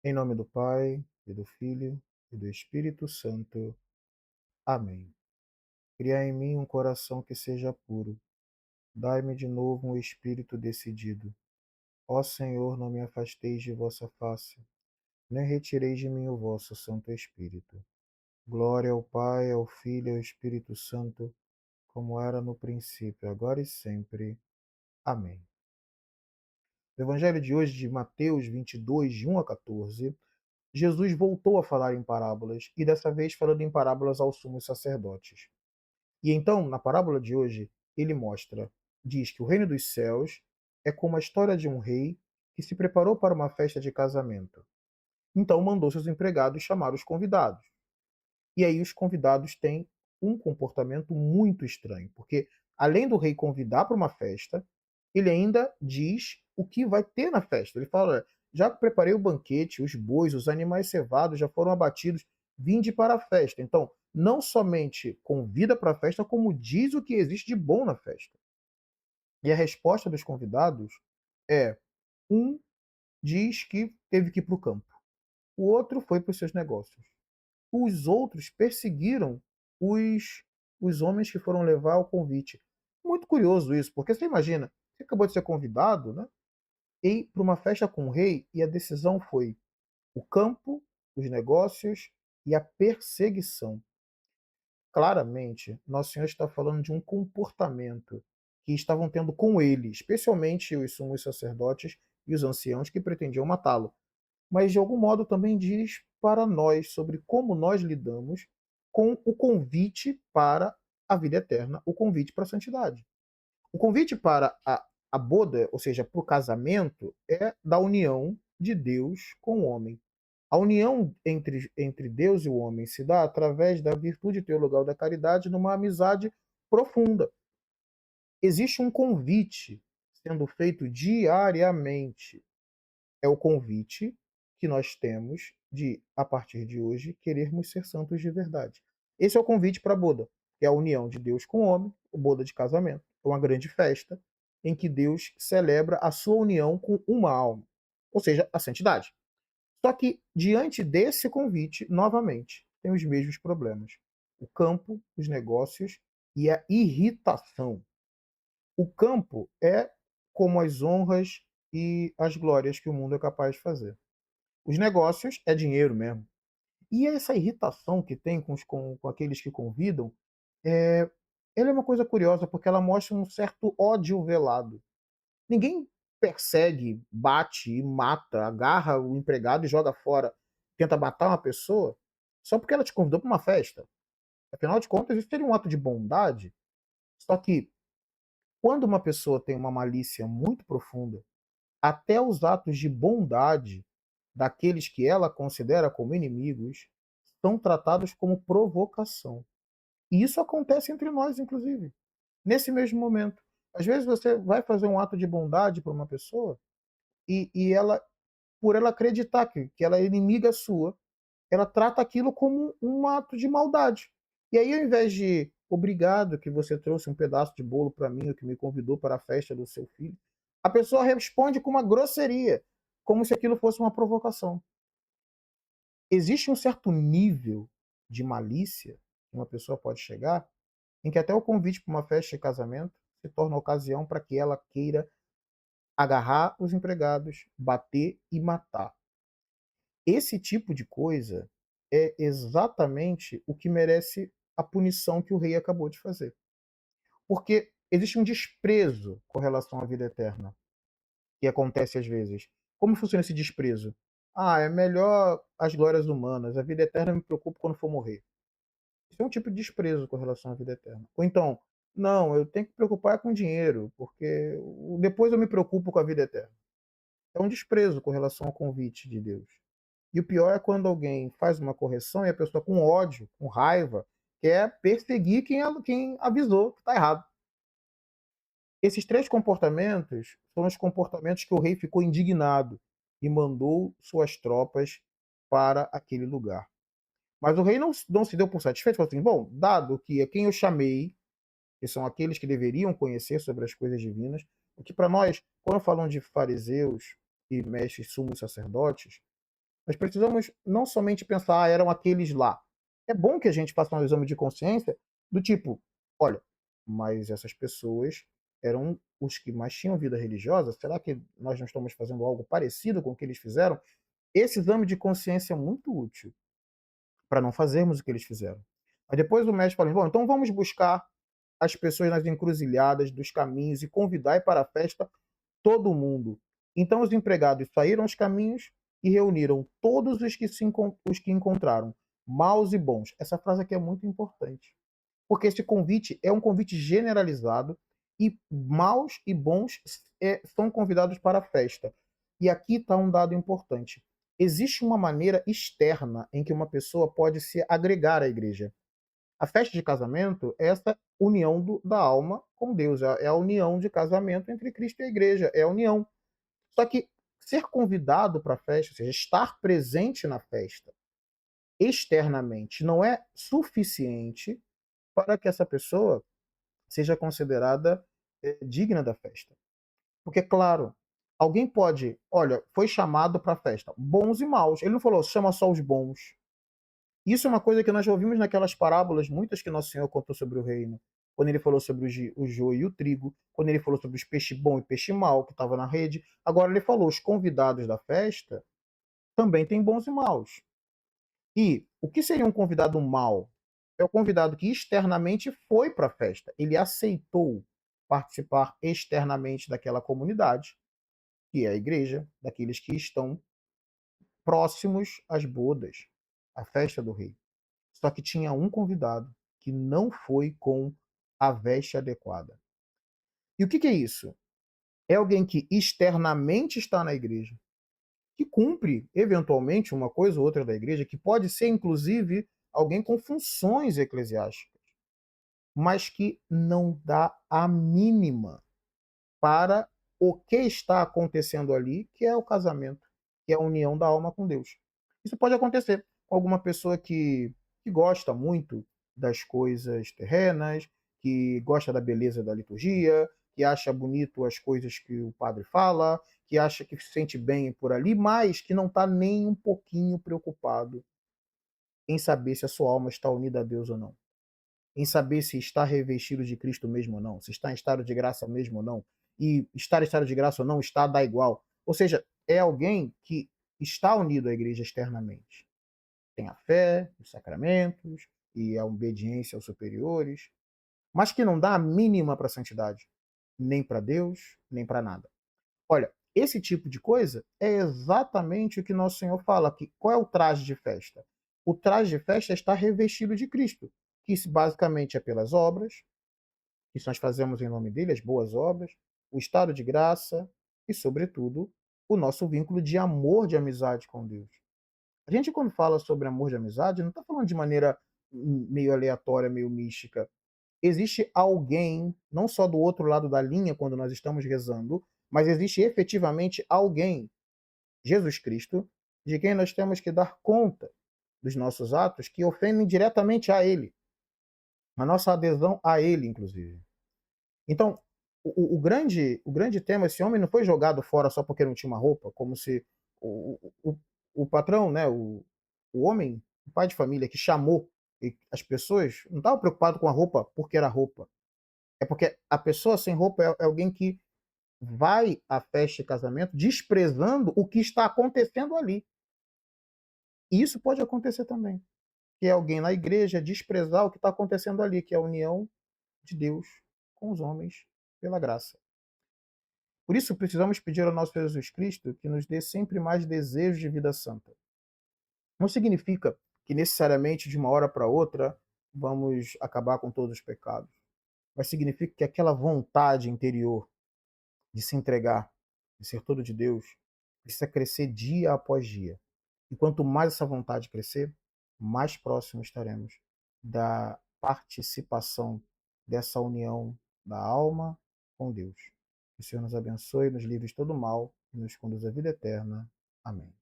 Em nome do Pai, e do Filho, e do Espírito Santo. Amém. Criai em mim um coração que seja puro. Dai-me de novo um espírito decidido. Ó Senhor, não me afasteis de vossa face, nem retireis de mim o vosso Santo Espírito. Glória ao Pai, ao Filho e ao Espírito Santo, como era no princípio, agora e sempre. Amém. No Evangelho de hoje, de Mateus 22, de 1 a 14, Jesus voltou a falar em parábolas, e dessa vez falando em parábolas aos sumos sacerdotes. E então, na parábola de hoje, ele diz que o reino dos céus é como a história de um rei que se preparou para uma festa de casamento. Então mandou seus empregados chamar os convidados. E aí os convidados têm um comportamento muito estranho, porque além do rei convidar para uma festa, ele ainda diz o que vai ter na festa. Ele fala: "Olha, já preparei o banquete, os bois, os animais cevados já foram abatidos, vinde para a festa." Então, não somente convida para a festa, como diz o que existe de bom na festa. E a resposta dos convidados é: um diz que teve que ir para o campo, o outro foi para os seus negócios. Os outros perseguiram os, os homens que foram levar o convite. Muito curioso isso, porque você imagina, você acabou de ser convidado, né? E para uma festa com o rei, e a decisão foi o campo, os negócios e a perseguição. Claramente, Nosso Senhor está falando de um comportamento que estavam tendo com ele, especialmente os sumos sacerdotes e os anciãos que pretendiam matá-lo, mas de algum modo também diz para nós sobre como nós lidamos com o convite para a vida eterna, o convite para a santidade. O convite para a boda, ou seja, para o casamento, é da união de Deus com o homem. A união entre Deus e o homem se dá através da virtude teologal da caridade numa amizade profunda. Existe um convite sendo feito diariamente, é o convite que nós temos de, a partir de hoje, querermos ser santos de verdade. Esse é o convite para a boda, que é a união de Deus com o homem, o boda de casamento. É uma grande festa em que Deus celebra a sua união com uma alma, ou seja, a santidade. Só que, diante desse convite, novamente, tem os mesmos problemas. O campo, os negócios e a irritação. O campo é como as honras e as glórias que o mundo é capaz de fazer. Os negócios é dinheiro mesmo. E essa irritação que tem com aqueles que convidam, é, ela é uma coisa curiosa, porque ela mostra um certo ódio velado. Ninguém persegue, bate e mata, agarra o empregado e joga fora, tenta matar uma pessoa, só porque ela te convidou para uma festa. Afinal de contas, isso seria um ato de bondade. Só que, quando uma pessoa tem uma malícia muito profunda, até os atos de bondade daqueles que ela considera como inimigos são tratados como provocação. E isso acontece entre nós, inclusive, nesse mesmo momento. Às vezes você vai fazer um ato de bondade para uma pessoa e ela, por ela acreditar que ela é inimiga sua, ela trata aquilo como um ato de maldade. E aí, ao invés de obrigado que você trouxe um pedaço de bolo para mim, ou que me convidou para a festa do seu filho, a pessoa responde com uma grosseria, como se aquilo fosse uma provocação. Existe um certo nível de malícia que uma pessoa pode chegar, em que até o convite para uma festa de casamento se torna ocasião para que ela queira agarrar os empregados, bater e matar. Esse tipo de coisa é exatamente o que merece a punição que o rei acabou de fazer. Porque existe um desprezo com relação à vida eterna, que acontece às vezes. Como funciona esse desprezo? Ah, é melhor as glórias humanas, a vida eterna eu me preocupo quando for morrer. Isso é um tipo de desprezo com relação à vida eterna. Ou então, não, eu tenho que preocupar com dinheiro, porque depois eu me preocupo com a vida eterna. É um desprezo com relação ao convite de Deus. E o pior é quando alguém faz uma correção e a pessoa, com ódio, com raiva, quer perseguir quem avisou que está errado. Esses três comportamentos foram os comportamentos que o rei ficou indignado e mandou suas tropas para aquele lugar. Mas o rei não se deu por satisfeito, falou assim: bom, dado que é quem eu chamei, que são aqueles que deveriam conhecer sobre as coisas divinas, o que para nós, quando falam de fariseus e mestres sumos sacerdotes, Nós precisamos não somente pensar: "Ah, eram aqueles lá". É bom que a gente faça um exame de consciência do tipo: "Olha, mas essas pessoas eram os que mais tinham vida religiosa, será que nós não estamos fazendo algo parecido com o que eles fizeram?". Esse exame de consciência é muito útil para não fazermos o que eles fizeram. Mas depois o mestre fala: "Bom, então vamos buscar as pessoas nas encruzilhadas dos caminhos e convidai para a festa todo mundo". Então os empregados saíram aos caminhos e reuniram todos os que encontraram, maus e bons. Essa frase aqui é muito importante, porque esse convite é um convite generalizado e maus e bons são convidados para a festa. E aqui está um dado importante. Existe uma maneira externa em que uma pessoa pode se agregar à igreja. A festa de casamento é essa união da alma com Deus, é a união de casamento entre Cristo e a igreja, é a união. Só que ser convidado para a festa, ou seja, estar presente na festa externamente, não é suficiente para que essa pessoa seja considerada digna da festa. Porque, claro, alguém pode, olha, foi chamado para a festa, bons e maus. Ele não falou, chama só os bons. Isso é uma coisa que nós já ouvimos naquelas parábolas, muitas que Nosso Senhor contou sobre o reino. Quando ele falou sobre o joio e o trigo, quando ele falou sobre os peixe bom e peixe mau que estava na rede. Agora ele falou, os convidados da festa também têm bons e maus. E o que seria um convidado mau? É o convidado que externamente foi para a festa. Ele aceitou participar externamente daquela comunidade, que é a igreja, daqueles que estão próximos às bodas, à festa do rei. Só que tinha um convidado que não foi com a veste adequada. E o que, que é isso? É alguém que externamente está na igreja, que cumpre eventualmente uma coisa ou outra da igreja, que pode ser inclusive alguém com funções eclesiásticas, mas que não dá a mínima para o que está acontecendo ali, que é o casamento, que é a união da alma com Deus. Isso pode acontecer com alguma pessoa que gosta muito das coisas terrenas, que gosta da beleza da liturgia, que acha bonito as coisas que o padre fala, que acha que se sente bem por ali, mas que não está nem um pouquinho preocupado em saber se a sua alma está unida a Deus ou não, em saber se está revestido de Cristo mesmo ou não, se está em estado de graça mesmo ou não. E estar em estado de graça ou não está dá igual. Ou seja, é alguém que está unido à igreja externamente. Tem a fé, os sacramentos e a obediência aos superiores, mas que não dá a mínima para a santidade, nem para Deus, nem para nada. Olha, esse tipo de coisa é exatamente o que Nosso Senhor fala, que qual é o traje de festa? O traje de festa é estar revestido de Cristo, que basicamente é pelas obras, que nós fazemos em nome dele, as boas obras, o estado de graça e, sobretudo, o nosso vínculo de amor, de amizade com Deus. A gente, quando fala sobre amor de amizade, não está falando de maneira meio aleatória, meio mística. Existe alguém, não só do outro lado da linha, quando nós estamos rezando, mas existe efetivamente alguém, Jesus Cristo, de quem nós temos que dar conta dos nossos atos que ofendem diretamente a Ele, a nossa adesão a Ele, inclusive. Então, o grande tema, esse homem não foi jogado fora só porque não tinha uma roupa, como se o patrão, né, o homem, o pai de família que chamou as pessoas, não estava preocupado com a roupa porque era roupa. É porque a pessoa sem roupa é alguém que vai à festa de casamento desprezando o que está acontecendo ali. E isso pode acontecer também. Que é alguém na igreja desprezar o que está acontecendo ali, que é a união de Deus com os homens pela graça. Por isso, precisamos pedir ao nosso Jesus Cristo que nos dê sempre mais desejos de vida santa. Não significa que necessariamente de uma hora para outra vamos acabar com todos os pecados, mas significa que aquela vontade interior de se entregar, de ser todo de Deus, precisa crescer dia após dia. E quanto mais essa vontade crescer, mais próximo estaremos da participação dessa união da alma com Deus. Que o Senhor nos abençoe, nos livre de todo mal e nos conduz à vida eterna. Amém.